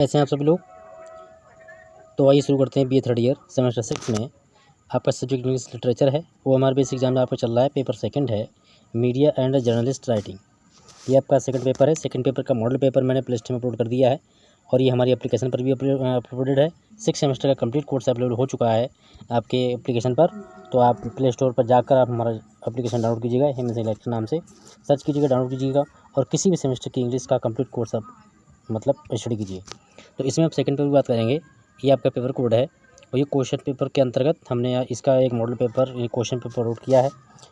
कैसे हैं आप सभी लोग। तो आइए शुरू करते हैं बी ए थर्ड ईयर सेमेस्टर 6 में आपका सब्जेक्ट इंग्लिश लिटरेचर है। वो हमारे बेसिक एग्जाम में आपका चल रहा है। पेपर सेकंड है मीडिया एंड जर्नलिस्ट राइटिंग। ये आपका सेकंड पेपर है। सेकंड पेपर का मॉडल पेपर मैंने प्ले स्टोर में अपलोड कर दिया है और ये हमारी एप्लीकेशन पर भी अपलोडेड है। 6 सेमेस्टर का कंप्लीट कोर्स अपलोड हो चुका है आपके एप्लीकेशन पर। तो आप प्ले स्टोर पर जाकर आप हमारा एप्लीकेशन डाउनलोड कीजिएगा, हेमंत सिंह नाम से सर्च कीजिएगा, डाउनलोड कीजिएगा और किसी भी सेमेस्टर की इंग्लिश का कंप्लीट कोर्स आप स्टडी कीजिए। तो इसमें आप सेकंड पेपर की बात करेंगे। ये आपका पेपर कोड है और ये क्वेश्चन पेपर के अंतर्गत हमने इसका एक model paper question paper upload किया है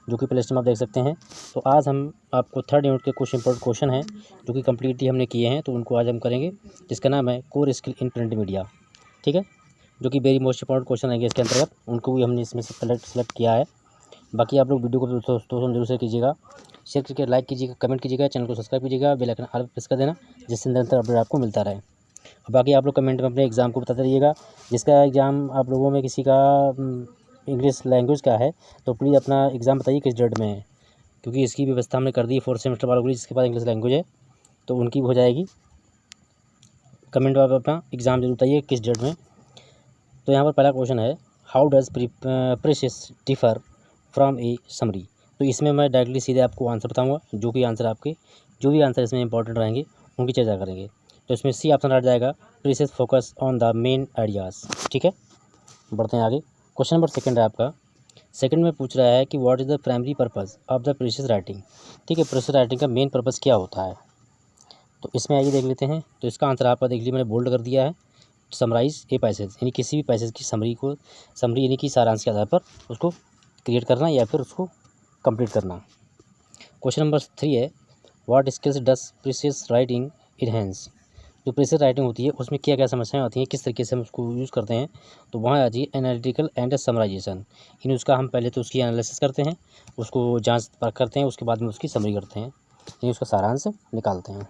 जो कि प्ले स्टोर में आप देख सकते हैं। तो आज हम आपको थर्ड यूनिट के कुछ इंपॉर्टेंट क्वेश्चन हैं जो कि कम्प्लीटली हमने किए हैं, तो उनको आज हम करेंगे, जिसका नाम है core skill in print media. ठीक है, जो कि वेरी मोस्ट इंपॉर्टेंट क्वेश्चन आएंगे इसके अंतर्गत, उनको भी हमने इसमें से सेलेक्ट किया है। बाकी आप लोग वीडियो को दोस्तों जरूर शेयर कीजिएगा, शेयर करके लाइक कीजिएगा, कमेंट कीजिएगा, चैनल को सब्सक्राइब कीजिएगा, बेल आइकन ऑल प्रेस कर देना जिससे निरंतर अपडेट आपको मिलता रहे। और बाकी आप लोग कमेंट में अपने एग्ज़ाम को बताते रहिएगा। जिसका एग्ज़ाम आप लोगों में किसी का इंग्लिश लैंग्वेज का है तो प्लीज़ अपना एग्ज़ाम बताइए किस डेट में है, क्योंकि इसकी व्यवस्था हमने कर दी है 4th सेमेस्टर वालों के लिए जिसके पास इंग्लिश लैंग्वेज है, तो उनकी भी हो जाएगी। कमेंट में आप अपना एग्ज़ाम जरूर बताइए किस डेट में। तो यहाँ पर पहला क्वेश्चन है, how does precious differ from A summary. तो इसमें मैं डायरेक्टली सीधे आपको आंसर बताऊँगा, जो कि आंसर आपके जो भी आंसर इसमें इंपॉर्टेंट रहेंगे उनकी चर्चा करेंगे। तो इसमें सी ऑप्शन आ जाएगा, precious focus on the main ideas. ठीक है, बढ़ते हैं आगे। क्वेश्चन नंबर सेकंड है आपका। सेकंड में पूछ रहा है कि what is the primary purpose of the precious writing. ठीक है, प्रेसिस राइटिंग का मेन पर्पस क्या होता है, तो इसमें आइए देख लेते हैं। तो इसका आंसर आपका देख लीजिए, मैंने बोल्ड कर दिया है, समराइज ए पैसेज, यानी किसी भी पैसेज की समरी यानी कि सारांश के आधार पर उसको क्रिएट करना या फिर उसको कंप्लीट करना। क्वेश्चन नंबर 3 है, what skills does precious writing enhance. जो प्रेसिस राइटिंग होती है उसमें क्या क्या समस्याएं आती हैं, किस तरीके से हम उसको यूज़ करते हैं, तो वहाँ आ जाइए एनालिटिकल एंड समराइजेशन। इन उसका हम पहले तो उसकी एनालिसिस करते हैं, उसको जांच परख करते हैं, उसके बाद में उसकी समरी करते हैं, यानी उसका सारांश निकालते हैं।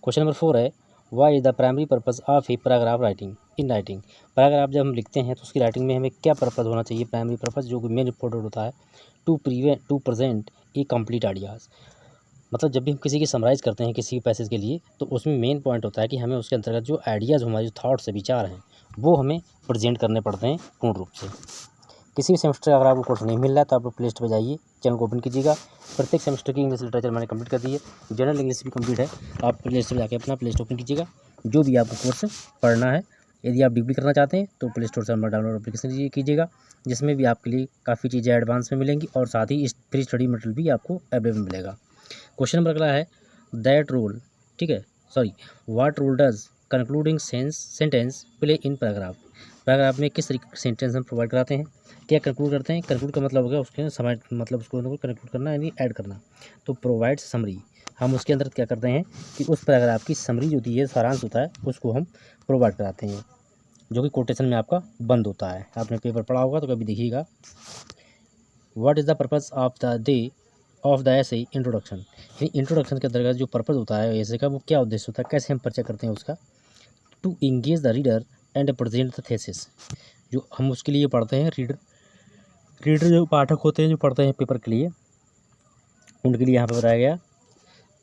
क्वेश्चन नंबर 4 है, why is the primary purpose of a paragraph writing in writing. Paragraph जब हम लिखते हैं तो उसकी राइटिंग में हमें क्या पर्पस होना चाहिए, प्राइमरी पर्पस जो कि मेन इंपॉर्टेंट होता है, to present a complete ideas. मतलब जब भी हम किसी की समराइज़ करते हैं किसी पैसेज के लिए, तो उसमें मेन पॉइंट होता है कि हमें उसके अंतर्गत जो आइडियाज़, हमारे जो थाट्स है, विचार हैं, वो हमें प्रेजेंट करने पड़ते हैं पूर्ण रूप से। किसी भी सेमेस्टर अगर आपको कोर्स नहीं मिल रहा है तो आप लोग प्ले लिस्ट पर जाइए, चैनल को ओपन कीजिएगा। प्रत्येक सेमेस्टर की इंग्लिश लिटरेचर मैंने कंप्लीट कर दी है, जनरल इंग्लिश भी कंप्लीट है। आप प्ले लिस्ट पर जाकर अपना प्ले लिस्ट ओपन कीजिएगा, जो भी आपको कोर्स पढ़ना है। यदि आप डिग्री करना चाहते हैं तो प्ले स्टोर से हमारा डाउनलोड एप्लीकेशन कीजिएगा, जिसमें भी आपके लिए काफ़ी चीज़ें एडवांस में मिलेंगी और साथ ही फ्री स्टडी मटेरियल भी आपको अवेलेबल मिलेगा। क्वेश्चन नंबर अगला है, दैट रोल, ठीक है, what role does concluding sentence play in paragraph. Paragraph में किस तरीके के सेंटेंस हम प्रोवाइड कराते हैं, क्या कंक्लूड करते हैं। कंक्लूड का मतलब हो गया उसके समय, मतलब उसको कंक्लूड करना यानी ऐड करना। तो प्रोवाइड समरी, हम उसके अंदर क्या करते हैं कि उस पैराग्राफ की समरी जो होती है, सारांश होता है, उसको हम प्रोवाइड कराते हैं, जो कि कोटेशन में आपका बंद होता है। आपने पेपर पढ़ा होगा तो कभी देखिएगा। What is the purpose of the ऐसे इंट्रोडक्शन। इंट्रोडक्शन के अंतर्गत जो पर्पस होता है ऐसे का, वो क्या उद्देश्य होता है, कैसे हम परिचय करते हैं उसका। To engage the reader and present the thesis. जो हम उसके लिए पढ़ते हैं, रीडर जो पाठक होते हैं जो पढ़ते हैं पेपर के लिए, उनके लिए यहाँ पर बताया गया।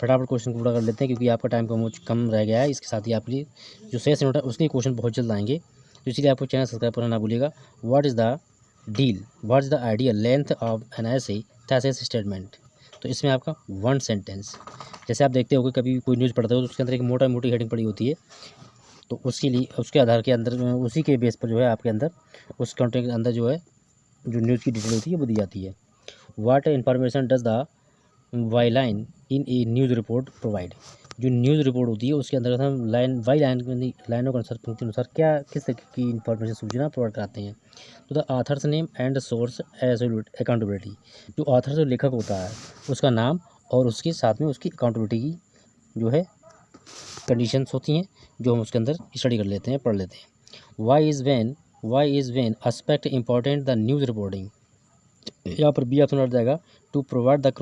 फटाफट क्वेश्चन को पूरा कर लेते हैं क्योंकि आपका टाइम कम रह गया है। इसके साथ ही आपके लिए जो शेष नोट है उसके क्वेश्चन बहुत जल्द आएंगे, तो इसलिए आपको चैनल सब्सक्राइब करना ना भूलिएगा। What is the deal, what is the ideal length of an essay thesis statement. तो इसमें आपका 1 सेंटेंस, जैसे आप देखते हो कि कभी कोई न्यूज़ पढ़ते हो तो उसके अंदर एक मोटी हेडिंग पड़ी होती है, तो उसके लिए उसके आधार के अंदर उसी के बेस पर जो है आपके अंदर उस कंटेंट के अंदर जो है जो न्यूज़ की डिटेल होती है वो दी जाती है। What information does the Y line in a news report provide. जो न्यूज़ रिपोर्ट होती है उसके अंदर्गत हम लाइनों के अनुसार, पंक्ति अनुसार क्या किस तरह की इन्फॉर्मेशन, सूचना प्रोवाइड कराते हैं। तो the author's name and source accountability. जो ऑथर जो लेखक होता है उसका नाम और उसके साथ में उसकी अकाउंटेबिलिटी की जो है कंडीशंस होती हैं, जो हम उसके अंदर स्टडी कर लेते हैं, पढ़ लेते हैं। Why is when aspect important the news reporting. यहाँ पर बी ऑप्शन आ जाएगा, to provide the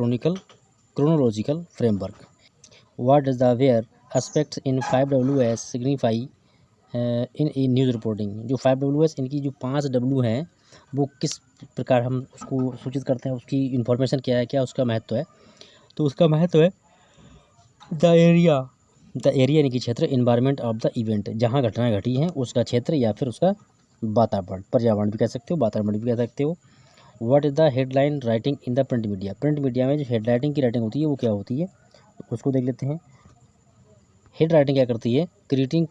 chronological framework. What does the where aspects in 5 WS signify in a news reporting. जो 5 WS, इनकी जो 5 W हैं, वो किस प्रकार हम उसको सूचित करते हैं, उसकी इन्फॉर्मेशन क्या है, क्या उसका महत्व है। तो उसका महत्व है द एरिया द एरिया यानी कि क्षेत्र, इन्वायरमेंट ऑफ द इवेंट, जहाँ घटना घटी है उसका क्षेत्र या फिर उसका वातावरण, पर्यावरण भी कह सकते हो, वातावरण भी कह सकते हो। What is the headline writing in the print media, print media में जो हेडलाइटिंग की राइटिंग होती है वो क्या होती है, उसको देख लेते हैं। हेड राइटिंग क्या करती है, creating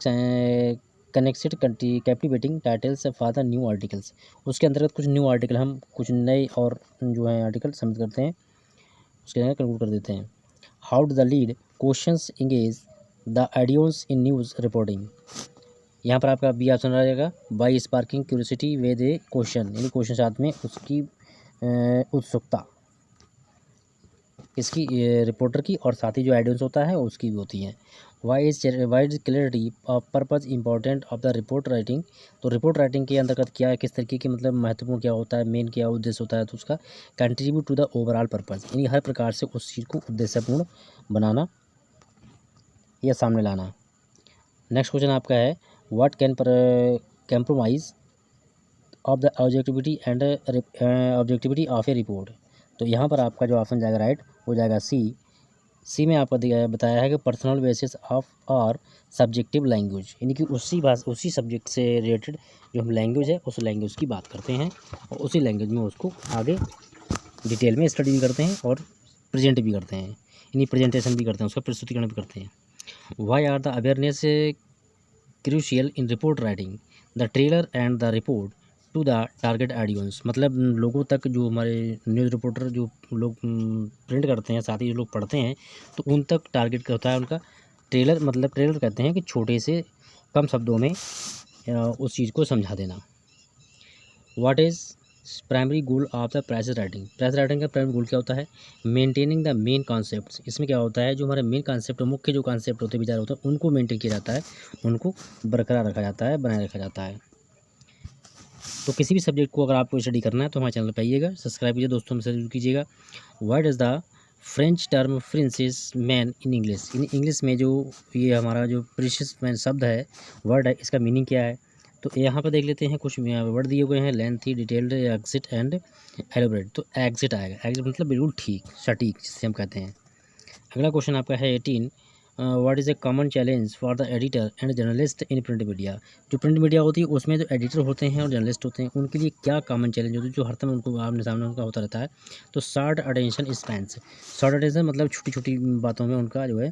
connected captivating titles for the new articles, उसके अंतर्गत कुछ न्यू आर्टिकल, हम कुछ नए और जो है आर्टिकल सबमिट करते हैं, उसके अंदर कंक्लूड कर देते हैं। How do the lead questions engage the audience in news reporting, यहाँ पर आपका बी ऑप्शन आ जाएगा, by sparking curiosity with A question, यानी क्वेश्चन साथ में उसकी उत्सुकता, इसकी रिपोर्टर की और साथ ही जो ऑडियंस होता है उसकी भी होती है। Why is clarity of purpose important of the report writing, तो रिपोर्ट राइटिंग के अंतर्गत क्या है, किस तरीके की मतलब महत्वपूर्ण क्या होता है, मेन क्या उद्देश्य होता है, तो उसका contribute to the overall purpose, यानी हर प्रकार से उस चीज़ को उद्देश्यपूर्ण बनाना या सामने लाना। नेक्स्ट क्वेश्चन आपका है, what can compromise of the objectivity and objectivity of A report, तो यहाँ पर आपका जो ऑप्शन जाएगा राइट हो जाएगा सी में आपको बताया है कि पर्सनल बेसिस ऑफ और सब्जेक्टिव लैंग्वेज, यानी कि उसी सब्जेक्ट से रिलेटेड जो हम लैंग्वेज है उस लैंग्वेज की बात करते हैं और उसी लैंग्वेज में उसको आगे डिटेल में स्टडी भी करते हैं और प्रेजेंट भी करते हैं, यानी प्रेजेंटेशन भी करते हैं, उसका प्रस्तुतिकरण भी करते हैं। Why are the awareness crucial in report writing, the trailer and the report to the target audience, मतलब लोगों तक जो हमारे न्यूज़ रिपोर्टर जो लोग प्रिंट करते हैं, साथ ही जो लोग पढ़ते हैं, तो उन तक टारगेट होता है उनका ट्रेलर, मतलब ट्रेलर कहते हैं कि छोटे से कम शब्दों में उस चीज़ को समझा देना। What is primary goal of the press writing, press writing का प्राइमरी गोल क्या होता है, मेंटेनिंग द मेन कॉन्सेप्ट्स, इसमें क्या होता है, जो हमारे मेन कॉन्सेप्ट मुख्य जो कॉन्सेप्ट होते हैं, विचार होते हैं, उनको मेंटेन किया जाता है, उनको बरकरार रखा जाता है, बनाए रखा जाता है। तो किसी भी सब्जेक्ट को अगर आपको स्टडी करना है तो हमारे चैनल पर आइएगा, सब्सक्राइब कीजिए, दोस्तों में से जरूर कीजिएगा। What is the French term princess man in English, in English में जो ये हमारा जो प्रिंसेस मैन शब्द है, वर्ड है, इसका मीनिंग क्या है, तो यहाँ पर देख लेते हैं, कुछ वर्ड दिए हुए हैं, lengthy, detailed, exit and elaborate, तो एग्जिट आएगा, एग्जिट मतलब बिल्कुल ठीक, सटीक जिसे हम कहते हैं। अगला क्वेश्चन आपका है 18, what is a common challenge for the editor and journalist in print media, जो प्रिंट मीडिया होती है उसमें जो एडिटर होते हैं और जर्नलिस्ट होते हैं उनके लिए क्या कॉमन चैलेंज होती है, जो हर समय उनको आमने सामने उनका होता रहता है, तो short attention spans, short attention मतलब छोटी छोटी बातों में उनका जो है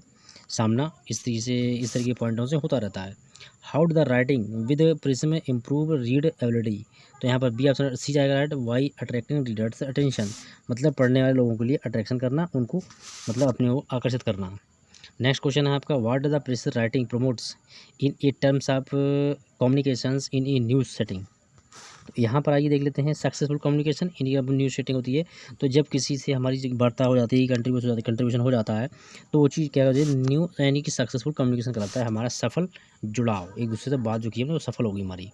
सामना इस तरीके के पॉइंटों से होता रहता है। How do the writing with prism improve readability, तो यहाँ पर बी ऑप्शन सी जाएगा right, why attracting readers attention, मतलब पढ़ने वाले लोगों के लिए अट्रैक्शन करना, उनको मतलब अपने को आकर्षित करना। नेक्स्ट क्वेश्चन है आपका, what does the press writing promotes in A terms of communications in a news setting, तो यहाँ पर आइए देख लेते हैं, सक्सेसफुल कम्युनिकेशन इनकी अब न्यूज़ सेटिंग होती है, तो जब किसी से हमारी वार्ता हो जाती है, कंट्रीब्यूशन हो जाता है, तो वो चीज़ क्या होती है, न्यू यानी कि सक्सेसफुल कम्युनिकेशन कहलाता है, हमारा सफल जुड़ाव, एक दूसरे से बात जो की है वो सफल होगी हमारी।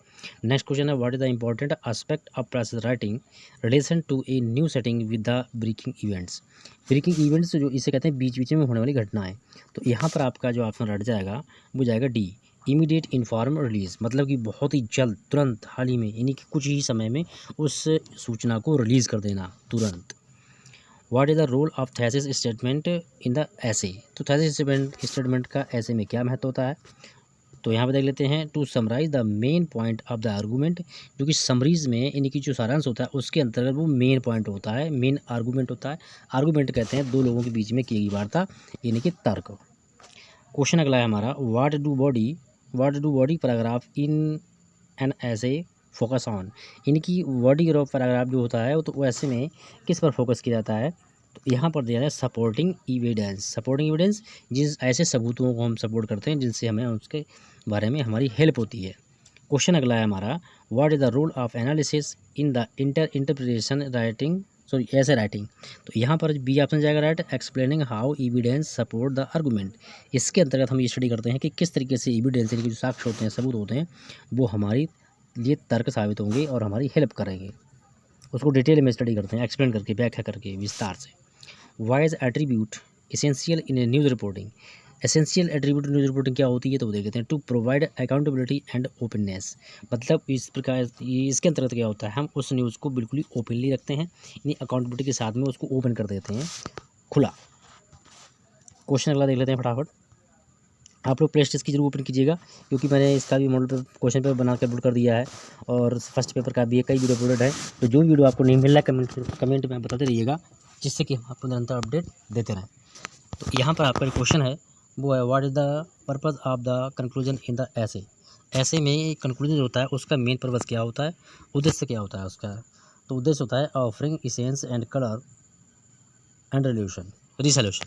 नेक्स्ट क्वेश्चन है, what is the important aspect of press writing relation to a new setting with the breaking events, breaking events जो इसे कहते हैं बीच बीच में होने वाली घटनाएं, तो यहाँ पर आपका जो ऑप्शन रट जाएगा वो जाएगा डी, इमीडिएट इन्फॉर्म रिलीज़, मतलब कि बहुत ही जल्द, तुरंत, हाल ही में, यानी कि कुछ ही समय में उस सूचना को रिलीज़ कर देना तुरंत। What is the role of thesis statement in the essay, तो थेसिस स्टेटमेंट का ऐसे में क्या महत्व होता है, तो यहाँ पर देख लेते हैं, to summarise the main point of the argument, जो कि समरीज में यानी कि जो सारांश होता है उसके अंतर्गत वो मेन पॉइंट होता है, मेन आर्गूमेंट होता है, आर्गूमेंट कहते हैं दो लोगों के बीच में की गई वार्ता, यानी कि तर्क। क्वेश्चन अगला है हमारा, what do body paragraph in an ऐसे फोकस ऑन, इनकी बॉडी पैराग्राफ जो होता है तो ऐसे में किस पर फोकस किया जाता है, तो यहाँ पर दिया है सपोर्टिंग एविडेंस, जिस ऐसे सबूतों को हम सपोर्ट करते हैं जिनसे हमें उसके बारे में हमारी हेल्प होती है। क्वेश्चन अगला है हमारा, what is the role of analysis in the interpretation writing, sorry essay writing, तो यहाँ पर बी ऑप्शन जाएगा right, explaining how evidence support the argument, इसके अंतर्गत हम ये स्टडी करते हैं कि किस तरीके से एविडेंस यानी कि जो साक्ष्य होते हैं, सबूत होते हैं, वो हमारी लिए तर्क साबित होंगे और हमारी हेल्प करेंगे, उसको डिटेल में स्टडी करते हैं, एक्सप्लेन करके, व्याख्या करके, विस्तार से। Why is attribute essential in news reporting, essential attribute news reporting क्या होती है, तो वो देख लेते हैं, to provide accountability and openness, मतलब इस प्रकार इसके अंतर्गत क्या होता है, हम उस न्यूज़ को बिल्कुल ही ओपनली रखते हैं, यानी अकाउंटेबिलिटी के साथ में उसको ओपन कर देते हैं, खुला। क्वेश्चन अगला देख लेते हैं फटाफट, आप लोग प्ले टेस्ट की जरूर ओपन कीजिएगा, क्योंकि मैंने इसका भी मॉडल पेपर क्वेश्चन पेपर बना के अपलोड कर दिया है और फर्स्ट पेपर का भी कई वीडियो अपलोडेड है। तो जो वीडियो आपको नहीं मिल रहा है कमेंट में बताते रहिएगा, जिससे कि हम आपको निरंतर अपडेट देते रहें। तो यहाँ पर आपका क्वेश्चन है वो है, what is the purpose of the conclusion in the ऐसे। ऐसे में कंक्लूजन जो होता है उसका मेन पर्पज़ क्या होता है, उद्देश्य क्या होता है उसका। तो उद्देश्य होता है offering essence and colour and resolution.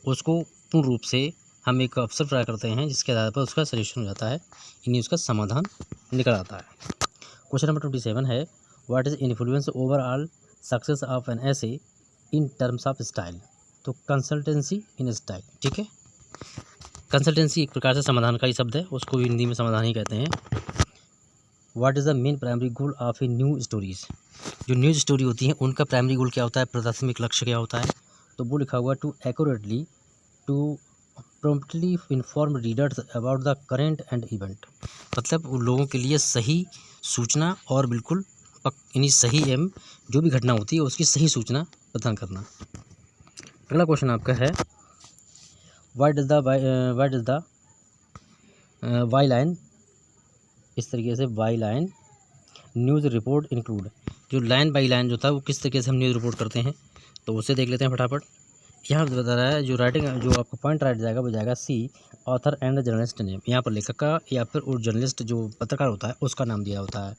उसको पूर्ण रूप से हम एक अवसर प्रदान करते हैं जिसके आधार पर उसका सोल्यूशन हो जाता है, यानी उसका समाधान निकल आता है। क्वेश्चन नंबर 27 है, what is influence overall success of an essay in terms of style. तो कंसल्टेंसी इन स्टाइल, ठीक है। कंसल्टेंसी एक प्रकार से समाधान का ही शब्द है, उसको भी हिंदी में समाधान ही कहते हैं। What is the main primary goal of a new stories. जो न्यूज स्टोरी होती है उनका प्राइमरी गोल क्या होता है, प्राथमिक लक्ष्य क्या होता है। तो वो लिखा हुआ to accurately to promptly inform readers about the current and event. मतलब उन लोगों के लिए सही सूचना और बिल्कुल यानी सही एम जो भी घटना होती है उसकी सही सूचना प्रदान करना। अगला क्वेश्चन आपका है, what is the Y line. इस तरीके से Y line news report include. जो लाइन बाई लाइन जो था वो किस तरीके से हम न्यूज़ रिपोर्ट करते हैं, तो उसे देख लेते हैं फटाफट। यहाँ पर बता रहा है जो राइटिंग जो आपको पॉइंट राइट जाएगा वो जाएगा सी ऑथर एंड जर्नलिस्ट नेम। यहाँ पर लेखक का या फिर वो जर्नलिस्ट जो पत्रकार होता है उसका नाम दिया होता है।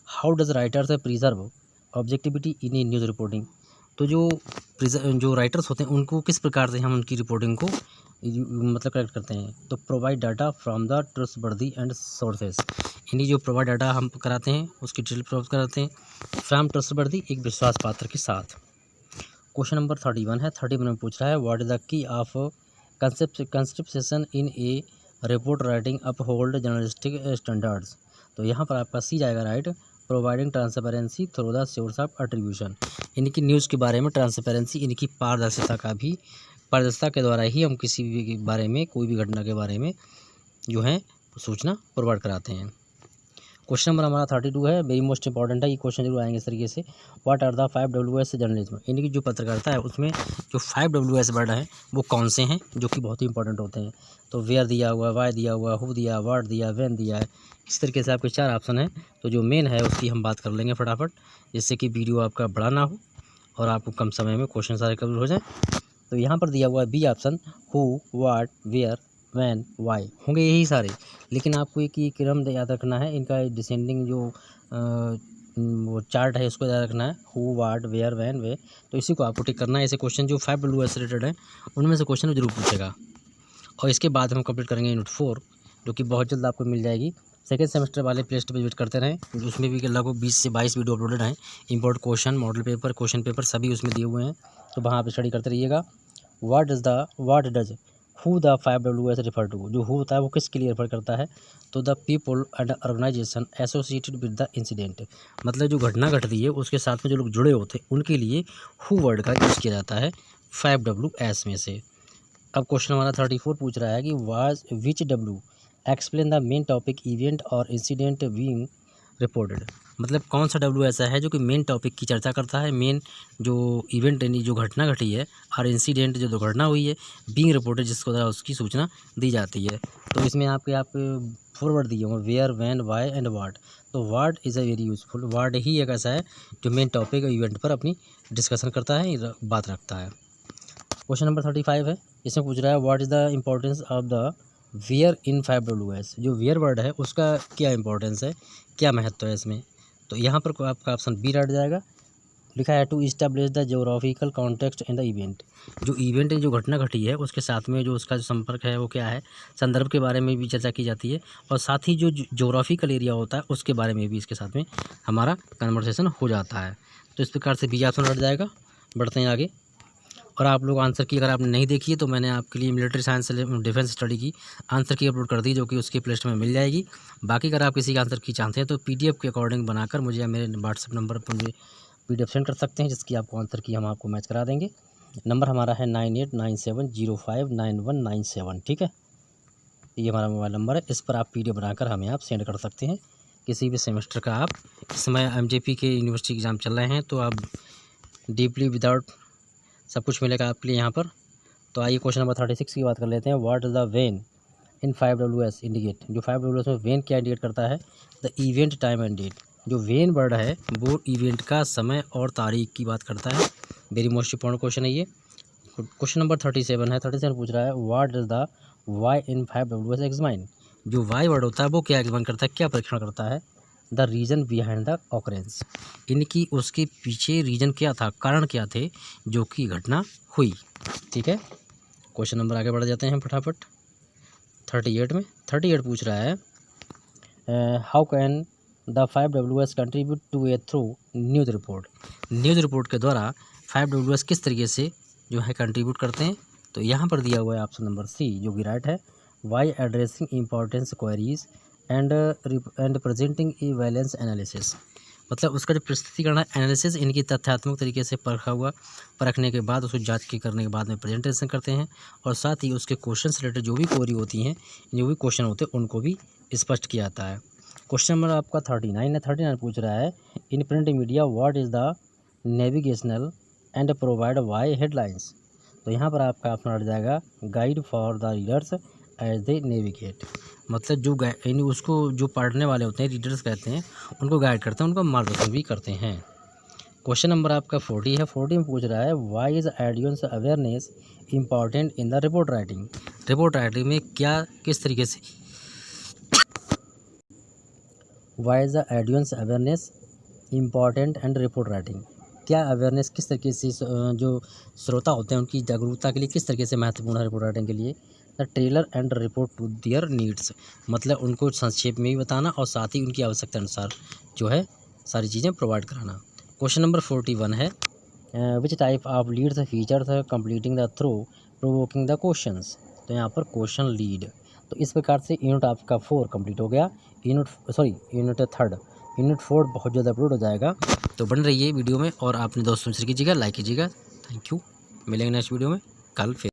How does writers preserve objectivity in a news reporting. तो जो राइटर्स होते हैं उनको किस प्रकार से हम उनकी रिपोर्टिंग को मतलब कलेक्ट करते हैं। तो provide data from the trustworthy and sources, यानी जो प्रोवाइड डाटा हम कराते हैं उसकी डिटेल प्रोवाइड कराते हैं फ्रॉम ट्रस्टवर्दी, एक विश्वास पात्र के साथ। क्वेश्चन नंबर 31 है, 31 में पूछ रहा है, what is the key of conception in A report writing uphold journalistic standards. तो यहाँ पर आपका सी जाएगा right, providing transparency through the source of attribution. इनकी न्यूज़ के बारे में ट्रांसपेरेंसी, इनकी पारदर्शिता का भी, पारदर्शिता के द्वारा ही हम किसी भी बारे में कोई भी घटना के बारे में जो है सूचना प्रोवाइड कराते हैं। क्वेश्चन नंबर हमारा 32 है, वेरी मोस्ट इंपॉर्टेंट है, ये क्वेश्चन जरूर आएंगे इस तरीके से। What are the 5 WS journalism. यानी कि जो पत्रकारिता है उसमें जो 5 WS वर्ड हैं वो कौन से हैं जो कि बहुत ही इंपॉर्टेंट होते हैं। तो वेयर दिया हुआ, वाई दिया हुआ, हु दिया, व्हाट दिया, व्हेन दिया है। इस तरीके से आपके 4 ऑप्शन हैं। तो जो मेन है उसकी हम बात कर लेंगे फटाफट, जिससे कि वीडियो आपका बड़ा ना हो और आपको कम समय में क्वेश्चन सारे कवर हो जाए। तो यहाँ पर दिया हुआ है B option, who, what, where, when, why होंगे यही सारे। लेकिन आपको एक ये क्रम याद रखना है, इनका डिसेंडिंग जो वो चार्ट है उसको याद रखना है, हु, व्हाट, वेयर, वैन, वे। तो इसी को आपको टिक करना है। ऐसे क्वेश्चन जो 5 WS से रिलेटेड है उनमें से क्वेश्चन जरूर पूछेगा। और इसके बाद हम कंप्लीट करेंगे यूनिट 4, जो कि बहुत जल्द आपको मिल जाएगी। सेकेंड सेमेस्टर वाले प्ले लिस्ट पर विजिट करते रहें, उसमें भी लगभग 20 से 22 वीडियो अपलोडेड हैं। Import question, model paper, question paper सभी उसमें दिए हुए हैं, तो वहाँ आप स्टडी करते रहिएगा। What does who the 5 WS refer to. जो हु होता है वो किसके लिए रेफर करता है, तो the people and organisation associated with the incident. मतलब जो घटना घटती है उसके साथ में जो लोग जुड़े होते हैं उनके लिए हु वर्ड का यूज़ किया जाता है 5 WS में से। अब क्वेश्चन हमारा 34 पूछ रहा है कि was which W explain the main topic event और इंसिडेंट बीइंग रिपोर्टेड। मतलब कौन सा W ऐसा है जो कि मेन टॉपिक की चर्चा करता है, मेन जो इवेंट यानी जो घटना घटी है, और इंसिडेंट जो दुर्घटना हुई है, बीइंग रिपोर्टेड जिसको द्वारा उसकी सूचना दी जाती है। तो इसमें आपके फॉरवर्ड दिए होंगे where, when, why and what. तो what is a very useful, what ही एक ऐसा है जो मेन टॉपिक और इवेंट पर अपनी डिस्कशन करता है, बात रखता है। क्वेश्चन नंबर 35 है, इसमें पूछ रहा है what is the importance of the where in 5 WS। जो वेयर वर्ड है उसका क्या इंपॉर्टेंस है, क्या महत्व है इसमें। तो यहाँ पर आपका ऑप्शन बी रट जाएगा, लिखा है to establish the geographical context in the event. जो इवेंट है, जो घटना घटी है उसके साथ में जो उसका जो संपर्क है वो क्या है, संदर्भ के बारे में भी चर्चा की जाती है, और साथ ही जो जोग्राफिकल एरिया होता है उसके बारे में भी इसके साथ में हमारा कन्वर्सेशन हो जाता है। तो इस प्रकार से बी ऑप्शन रट जाएगा। बढ़ते हैं आगे। और आप लोग आंसर की अगर आपने नहीं देखी है तो मैंने आपके लिए मिलिट्री साइंस डिफेंस स्टडी की आंसर की अपलोड कर दी, जो कि उसकी प्लेलिस्ट में मिल जाएगी। बाकी अगर आप किसी का आंसर की चाहते हैं तो PDF के अकॉर्डिंग बनाकर मुझे या मेरे व्हाट्सएप नंबर पर मुझे PDF सेंड कर सकते हैं, जिसकी आपको आंसर की हम आपको मैच करा देंगे। नंबर हमारा है 9897059197, ठीक है। ये हमारा मोबाइल नंबर है, इस पर आप PDF बनाकर हमें आप सेंड कर सकते हैं। किसी भी सेमेस्टर का आप, इस समय MJP के यूनिवर्सिटी एग्ज़ाम चल रहे हैं तो आप डीपली विदाउट सब कुछ मिलेगा आपके लिए यहाँ पर। तो आइए क्वेश्चन नंबर 36 की बात कर लेते हैं। What is the when in 5WS indicate, जो 5WS में वेन क्या इंडिकेट करता है, the event time and date. जो वेन वर्ड है वो इवेंट का समय और तारीख की बात करता है। वेरी मोस्ट इंपॉर्टेंट क्वेश्चन है ये। क्वेश्चन नंबर 37 है। 37 पूछ रहा है what does the why in 5WS examine. जो वाई वर्ड होता है वो क्या एग्जामाइन करता है, क्या परीक्षण करता है, the reason behind the occurrence, इनकी उसके पीछे रीजन क्या था, कारण क्या थे जो कि घटना हुई। ठीक है, क्वेश्चन नंबर आगे बढ़ जाते हैं फटाफट 38 में। 38 पूछ रहा है how can the 5WS contribute to a through news report. News report के द्वारा 5WS किस तरीके से जो है कंट्रीब्यूट करते हैं, तो यहाँ पर दिया हुआ है ऑप्शन नंबर सी जो कि राइट है, why addressing importance queries and presenting a balance analysis. मतलब उसका जो प्रस्तुतिकरण है, एनालिसिस इनकी तथ्यात्मक तरीके से परखने के बाद उसको जांच के करने के बाद में प्रेजेंटेशन करते हैं, और साथ ही उसके क्वेश्चन से रिलेटेड जो भी क्वेरी होती हैं, जो भी क्वेश्चन होते हैं उनको भी स्पष्ट किया जाता है। क्वेश्चन नंबर आपका 39 है। 39 पूछ रहा है in print media what is the navigational and provide why headlines. तो यहाँ पर आपका ऑप्शन हट जाएगा guide for the readers as they navigate. मतलब जो यानी उसको जो पढ़ने वाले होते हैं, रीडर्स कहते हैं, उनको गाइड करते हैं, उनको मार्गदर्शन भी करते हैं। क्वेश्चन नंबर आपका 40 है। 40 में पूछ रहा है why is audience awareness important in the report writing. Report writing में क्या किस तरीके से why is the audience awareness important and report writing, क्या अवेयरनेस किस तरीके से जो श्रोता होते हैं उनकी जागरूकता के लिए किस तरीके से महत्वपूर्ण है रिपोर्ट राइटिंग के लिए। The trailer and report to their needs, मतलब उनको संक्षेप में भी बताना और साथ ही उनकी आवश्यकता अनुसार जो है सारी चीज़ें प्रोवाइड कराना। क्वेश्चन नंबर 41 है which type of leads features completing the through provoking the questions. तो यहाँ पर क्वेश्चन लीड, तो इस प्रकार से यूनिट आपका 4 कंप्लीट हो गया। यूनिट 3 यूनिट 4 बहुत ज़्यादा अपलोड हो जाएगा, तो बन रही है वीडियो में, और आपने दोस्तों से कीजिएगा, लाइक कीजिएगा। थैंक यू, मिलेंगे नेक्स्ट वीडियो में कल फिर।